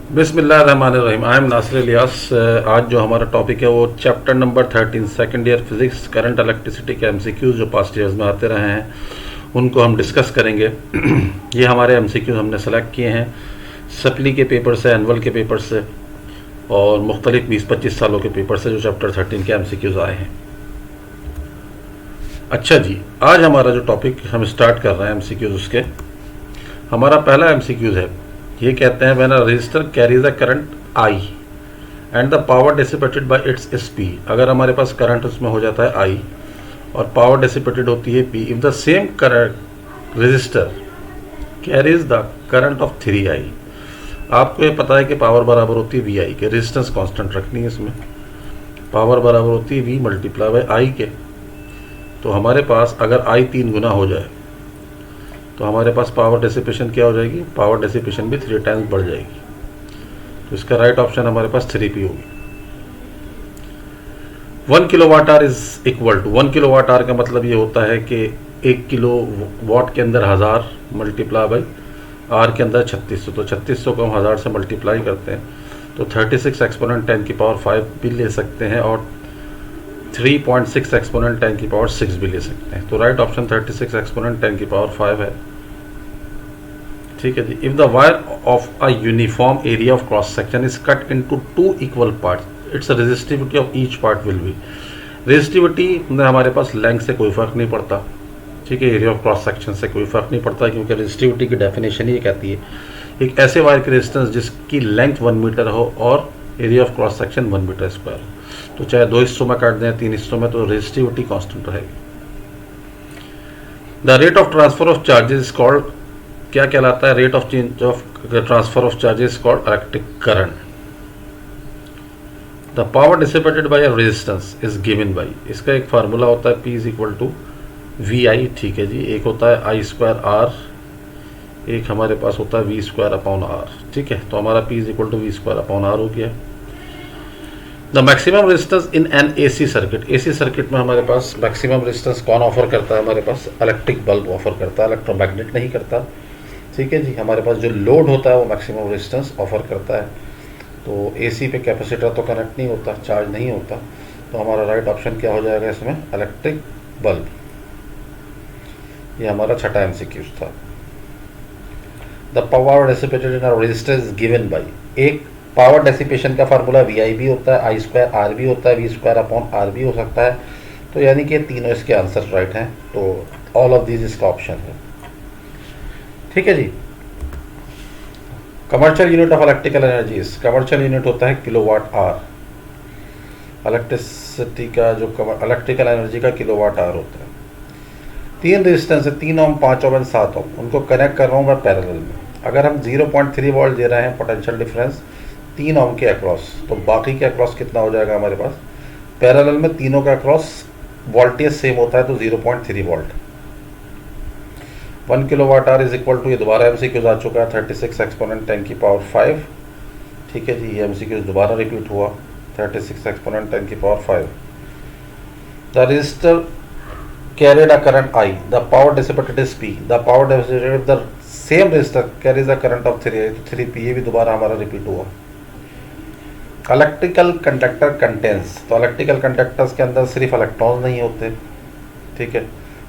बिस्मिल्लाहिर्रहमानिर्रहीम। I am Nasir Ilyas. आज जो हमारा टॉपिक है वो chapter number 13 second year physics current electricity के एमसीक्यूज जो पास्ट ईयर्स में आते रहे हैं उनको हम डिस्कस करेंगे। ये हमारे एमसीक्यूज हमने सेलेक्ट किए हैं सप्ली के पेपर से, एनुअल के पेपर से और मुख्तलिफ 20-25 सालों के पेपर से जो चैप्टर 13 के एमसीक्यूज आए हैं। अच्छा जी, आज हमारा जो टॉपिक हम स्टार्ट कर रहे हैं एमसीक्यूज उसके, हमारा पहला एमसीक्यूज है। ये कहते हैं when a resistor carries a current I and the power dissipated bye it's SP. अगर हमारे पास करंट उसमें हो जाता है आई और पावर डिसिपेटेड होती है P, if the same current register carries the current of 3i। आपको ये पता है कि पावर बराबर होती है वी आई के, रेजिस्टेंस कांस्टेंट रखनी है इसमें, पावर बराबर होती है वी मल्टीप्लाई बाय आई के। तो हमारे पास अगर आई 3 गुना हो जाए तो हमारे पास पावर डिसिपेशन क्या हो जाएगी, पावर डिसिपेशन भी 3 टाइम्स बढ़ जाएगी। तो इसका राइट ऑप्शन हमारे पास 3p होगी। 1 kilowatt R is equal to, 1 kilowatt R का मतलब ये होता है कि 1 किलो वाट के अंदर 1000 मल्टीप्लाई बाई आर के अंदर 3600। तो 3600 को हम 1000 से मल्टीप्लाई करते हैं तो 36 एक्सपोनेंट 10 की पावर 5 भी ले सकते हैं और 3.6 एक्सपोनेंट 10 की पावर 6 भी ले सकते हैं। तो राइट ऑप्शन 36 एक्सपोनेंट 10 की पावर 5 है। ठीक है जी। If the wire of a uniform area of cross section is cut into 2 equal parts, its resistivity of each part will be. Resistivity में हमारे पास लेंथ से कोई फर्क नहीं पड़ता, ठीक है, एरिया ऑफ क्रॉस सेक्शन से कोई फर्क नहीं पड़ता, क्योंकि रेजिस्टिविटी की डेफिनेशन ये कहती है एक ऐसे वायर की रेजिस्टेंस जिसकी लेंथ 1 मीटर हो और area of cross section 1 metre square हो। तो चाहे 2 हिस्सों में काट दें 3 हिस्सों में, तो रेजिस्टिविटी कांस्टेंट रहेगी। The rate of transfer of charges called, क्या कहलाता है, rate of change of transfer of charges called electric current. The power dissipated by a resistance is given by, इसका एक फार्मूला होता है P is equal to V I. ठीक है जी। एक होता है आई स्क्वायर आर, एक हमारे पास होता है वी स्क्वायर अपॉन आर। ठीक है, तो हमारा P is equal to V square upon R हो गया। The maximum resistance in an AC circuit, AC circuit में हमारे पास मैक्सिमम रेजिस्टेंस कौन ऑफर करता है, हमारे पास इलेक्ट्रिक बल्ब ऑफर करता है, इलेक्ट्रोमैग्नेट नहीं करता। ठीक है जी। हमारे पास जो लोड होता है वो मैक्सिमम रेजिस्टेंस ऑफर करता है। तो एसी पे कैपेसिटर तो कनेक्ट नहीं होता, चार्ज नहीं होता, तो हमारा राइट ऑप्शन क्या हो जाएगा इसमें, इलेक्ट्रिक बल्ब। ये हमारा छठा एमसीक्यूज था। The power dissipated in a resistor is given by, एक पावर डेसिपेशन का फार्मूला वी आई भी होता है, आई स्क्वायर आर भी होता है, वी स्क्वायर अपॉन आर भी हो सकता है। तो यानी कि तीनों इसके आंसर राइट हैं, तो ऑल ऑफ दीज इसका ऑप्शन है। ठीक है जी। Commercial unit of electrical energy, commercial unit होता है किलोवाट आर। इलेक्ट्रिसिटी का जो इलेक्ट्रिकल एनर्जी का किलोवाट आर होता है। 3 रेजिस्टेंस है, 3 ओम, 5 ओम एंड 7 ओम, उनको कनेक्ट कर रहा हूँ मैं पैरेलल में। अगर हम 0.3 वोल्ट दे रहे हैं पोटेंशियल डिफरेंस 3 ओम के अक्रॉस, तो बाकी के अक्रॉस कितना हो जाएगा हमारे पास, पैरेलल में तीनों का अक्रॉस वोल्टेज सेम होता है तो 0.3 volt. 1 kilowatt R is equal to, ये दोबारा एमसीक्यूज आ चुका है, 36 एक्सपोनेंट 10 की पावर 5। ठीक है जी। ये एमसीक्यूज दोबारा रिपीट हुआ, 36 एक्सपोनेंट 10 की power 5। The register carried a current I, the power dissipated is P, the power dissipated the same resistor carries a current of 3i, तो 3p, ये भी दोबारा हमारा रिपीट हुआ। इलेक्ट्रिकल कंडक्टर कंटेंस, तो इलेक्ट्रिकल कंडक्टर्स के अंदर सिर्फ इलेक्ट्रॉन्स नहीं होते, ठीक है,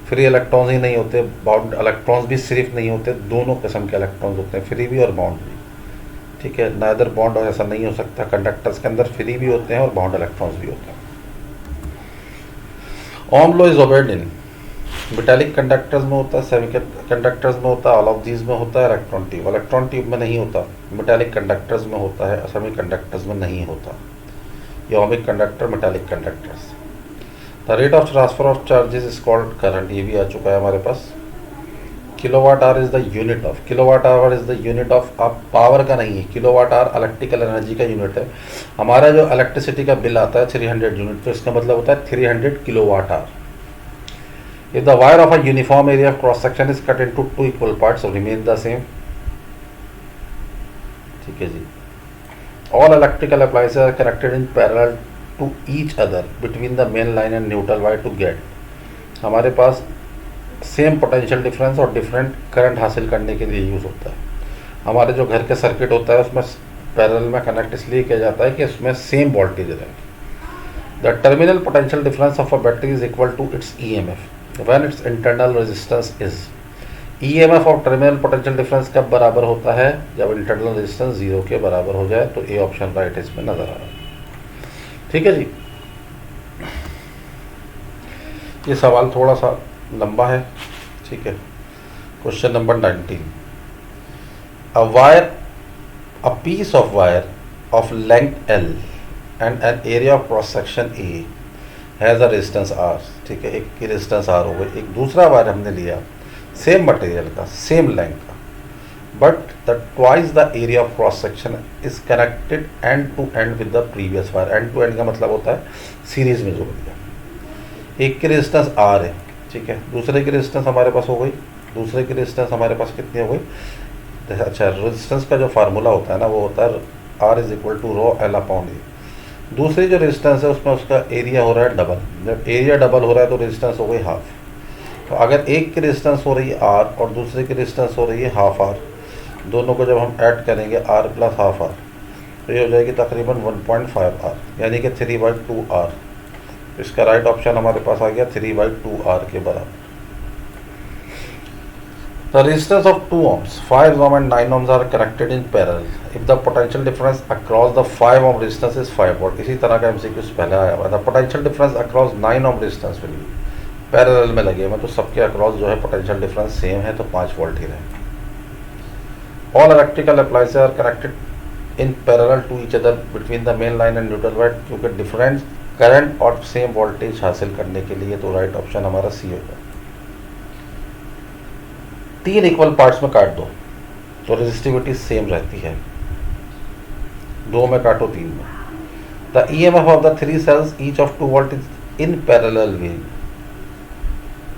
फ्री इलेक्ट्रॉन्स ही नहीं होते, बाउंड इलेक्ट्रॉन्स भी सिर्फ नहीं होते, दोनों किस्म के इलेक्ट्रॉन्स होते हैं, फ्री भी और बाउंड भी। ठीक है, नाइदर बॉन्ड ऐसा नहीं हो सकता, कंडक्टर्स के अंदर फ्री भी होते हैं और बाउंड इलेक्ट्रॉन्स भी होते हैं। Ohm law is obeyed in metallic conductors में होता है, सेमी कंडक्टर्स में होता है, ऑल ऑफ दीज में होता है, इलेक्ट्रॉन ट्यूब में नहीं होता, मेटालिक कंडक्टर्स में होता है, सेमी कंडक्टर्स में नहीं होता। ये ohmic conductor, metallic conductors. The rate of transfer of charges is called current, ये भी आ चुका है हमारे पास। Kilowatt hour is the unit of, kilowatt hour is the unit of, आप पावर का नहीं है, किलोवाट आवर इलेक्ट्रिकल एनर्जी का यूनिट है। हमारा जो इलेक्ट्रिसिटी का बिल आता है 300 यूनिट, तो इसका मतलब होता है 300 kilowatt hour. If the wire of a uniform area of cross section is cut into 2 equal parts, so remain the same. ठीक है जी। All electrical appliances are connected in parallel to each other between the main line and neutral wire to get, हमारे पास same potential difference और different current हासिल करने के लिए use होता है। हमारे जो घर के सर्किट होता है उसमें पैरेलल में कनेक्ट इसलिए किया जाता है कि इसमें सेम वोल्टेज रहेगी। The terminal potential difference of a battery is equal to its EMF when its internal resistance is. EMF और टर्मिनल पोटेंशियल डिफरेंस कब बराबर होता है? जब इंटरनल रेजिस्टेंस 0 के बराबर हो जाए। तो ए ऑप्शन राइट इसमें नजर आ रहा है। ठीक है जी। ये सवाल थोड़ा सा लंबा है। ठीक है। Question number 19। A piece of wire of length L and an area of cross section A has a resistance R। ठीक है, एक की रेजिस्टेंस R हो गई। एक दूसरा वायर हमने लिया सेम मटेरियल का, सेम लेंथ का, but the twice the area of cross section is connected end to end with the previous wire. End to end का मतलब होता है सीरीज में जोड़ दिया। एक की रेजिस्टेंस R है, ठीक है, दूसरे की रेजिस्टेंस हमारे पास हो गई, दूसरे की रेजिस्टेंस हमारे पास कितनी हो गई? अच्छा, रेजिस्टेंस का जो फार्मूला होता है ना वो होता है R is equal to rho l upon a. दूसरी जो रेजिस्टेंस है उसमें उसका एरिया हो रहा है डबल। जब एरिया डबल हो रहा है तो रेजिस्टेंस हो गई हाफ। तो अगर एक की रेजिस्टेंस हो रही है R और दूसरे की रेजिस्टेंस हो रही है हाफ R, दोनों को जब हम ऐड करेंगे R प्लस हाफ R तो ये हो जाएगी तकरीबन 1.5 R, यानी कि 3/2 R। इसका राइट ऑप्शन हमारे पास आ गया 3/2 R के बराबर। The resistance of 2 ohms, 5 ohm and 9 ohms are connected in parallel. If the potential difference across the 5 ohm resistance is 5 volt, इसी तरह का MCQ पहले आया हुआ था। potential difference across 9 ohm resistance will be parallel में लगे हुए, तो सबके अक्रॉस जो है पोटेंशियल डिफरेंस सेम है, तो 5 वोल्ट ही रहेगा। All electrical appliances are connected in parallel to each other between the main line and neutral wire, क्योंकि डिफरेंट करंट और सेम वोल्टेज हासिल करने के लिए। तो राइट ऑप्शन हमारा सी होगा। 3 इक्वल पार्ट्स में काट दो तो रेजिस्टिविटी सेम रहती है, 2 में काटो 3 में। The EMF of the 3 cells each of 2 volt is in parallel way.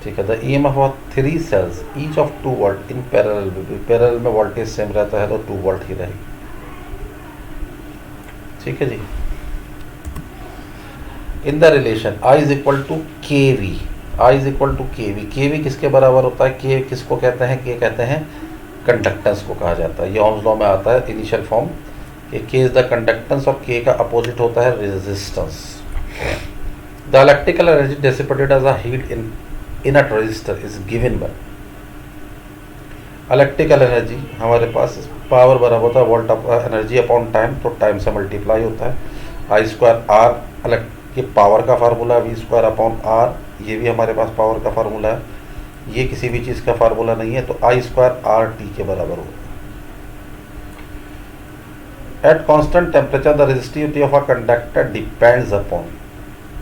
ठीक है, the EMF of 3 cells each of 2 volt in parallel way, parallel में वोल्टेज सेम रहता है तो 2 वोल्ट ही रहेगी। ठीक है जी। In the relation I is equal to k V, I is equal to k V. K V किसके बराबर होता है? के किसको कहते हैं? के कहते हैं कंडक्टेंस को कहा जाता है। ये ओम्स लॉ में आता है इनिशियल फॉर्म कि के इज द कंडक्टेंस और के का अपोजिट होता है resistance. The electrical energy dissipated as a heat in a transistor is given by. Electrical energy हमारे पास पावर बराबर होता है वोल्ट एनर्जी अपॉन टाइम, तो टाइम से मल्टीप्लाई होता है। I² R ये पावर का फार्मूला, V² अपॉन R ये भी हमारे पास पावर का फार्मूला है। ये किसी भी चीज़ का फार्मूला नहीं है, तो I² RT के बराबर होगा। At constant temperature the resistivity of a conductor depends upon,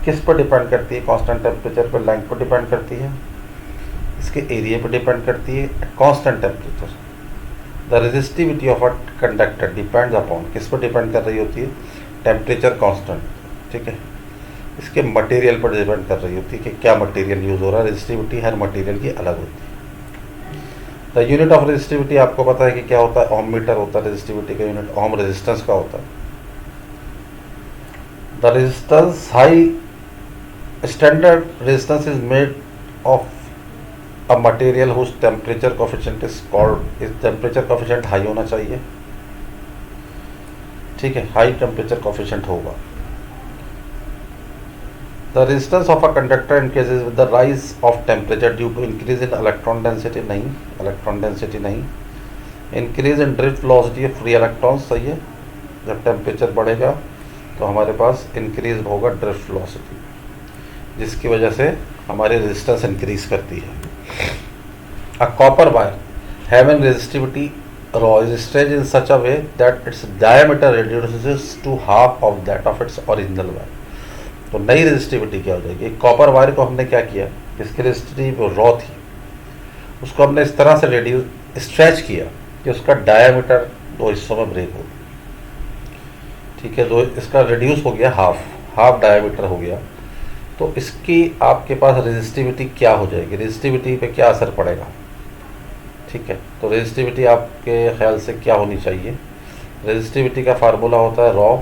किस पर डिपेंड करती है? कांस्टेंट टेम्परेचर पर, लेंथ पर डिपेंड करती है, इसके एरिया पर डिपेंड करती है। At constant temperature the resistivity of a conductor depends upon, किस पर डिपेंड कर रही होती है? Temperature constant. ठीक है, इसके मटेरियल पर डिपेंड कर रही होती है कि क्या मटेरियल यूज़ हो रहा है। रेजिस्टिविटी हर मटेरियल की अलग होती है। द यूनिट ऑफ रेजिस्टिविटी आपको पता है कि क्या होता है? ओम मीटर होता है रेजिस्टिविटी का यूनिट, ओम रेजिस्टेंस का होता है। The resistance high standard resistance is made of a material whose temperature coefficient is called, इस टेम्परेचर कोफिशिएंट हाई होना चाहिए। ठीक है, हाई टेम्परेचर कोफिशिएंट होगा। The resistance of a conductor increases with the rise of temperature due to increase in electron density, नहीं, electron density नहीं, increase in drift velocity of free electrons, सही है। जब टेम्परेचर बढ़ेगा तो हमारे पास इंक्रीज होगा ड्रिफ्ट वेलोसिटी, जिसकी वजह से हमारी रेजिस्टेंस इंक्रीज करती है। A copper wire having resistivity rho is stretched in such a way that its diameter reduces to half of that of its original wire। तो नई रेजिस्टिविटी क्या हो जाएगी? कॉपर वायर को हमने क्या किया, इसकी रेजिस्टिविटी रॉ थी, उसको हमने इस तरह से रिड्यूस स्ट्रेच किया कि उसका डायामीटर 2 हिस्सों में ब्रेक हो गया। ठीक है, तो इसका रिड्यूस हो गया, हाफ डायामीटर हो गया। तो इसकी आपके पास रेजिस्टिविटी क्या हो जाएगी? रेजिस्टिविटी पे क्या असर पड़ेगा? ठीक है, तो रेजिस्टिविटी आपके ख्याल से क्या होनी चाहिए? रेजिस्टिविटी का फार्मूला होता है rho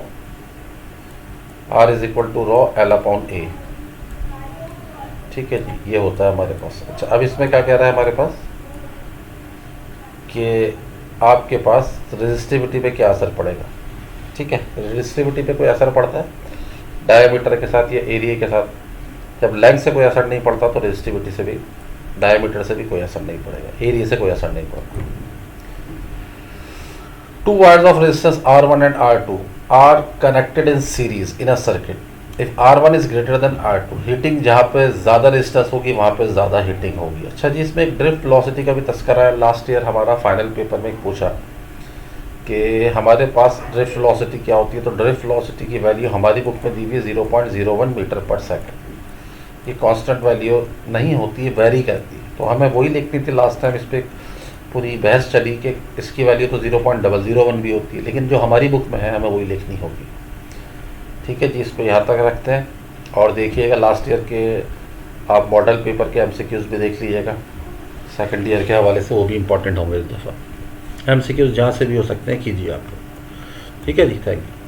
R is equal to rho l upon a. ठीक है जी, ये होता है हमारे पास। अच्छा, अब इसमें क्या कह रहा है हमारे पास कि आपके पास रेजिस्टिविटी पे क्या असर पड़ेगा? ठीक है, रेजिस्टिविटी पे कोई असर पड़ता है डायमीटर के साथ या एरिया के साथ? जब लेंथ से कोई असर नहीं पड़ता तो रेजिस्टिविटी से भी, डायमीटर से भी कोई असर नहीं पड़ेगा, एरिया से कोई असर नहीं पड़ता। Two wires of resistance R1 and R2 are connected in series in a circuit if R1 is greater than R2, heating जहाँ पे ज़्यादा रेजिस्टेंस होगी वहाँ पे ज़्यादा हीटिंग होगी। अच्छा जी, इसमें एक ड्रिफ्ट वेलोसिटी का भी तस्करा है। लास्ट ईयर हमारा फाइनल पेपर में पूछा कि हमारे पास ड्रिफ्ट वेलोसिटी क्या होती है, तो ड्रिफ्ट वेलोसिटी की वैल्यू हमारी बुक में दी हुई है 0.01 मीटर पर सेकंड। ये कांस्टेंट वैल्यू नहीं होती है, वेरी करती है। तो हमें वही लिखनी थी लास्ट टाइम, इस पर पूरी बहस चली कि इसकी वैल्यू तो 0.001 भी होती है, लेकिन जो हमारी बुक में है हमें वही लिखनी होगी। ठीक है जी, इसको यहाँ तक रखते हैं और देखिएगा लास्ट ईयर के आप मॉडल पेपर के MCQs भी देख लीजिएगा सेकंड ईयर के हवाले से, वो भी इम्पोर्टेंट होंगे इस दफ़ा। MCQs जहाँ से भी हो सकते हैं कीजिए आप। ठीक है जी, थैंक यू।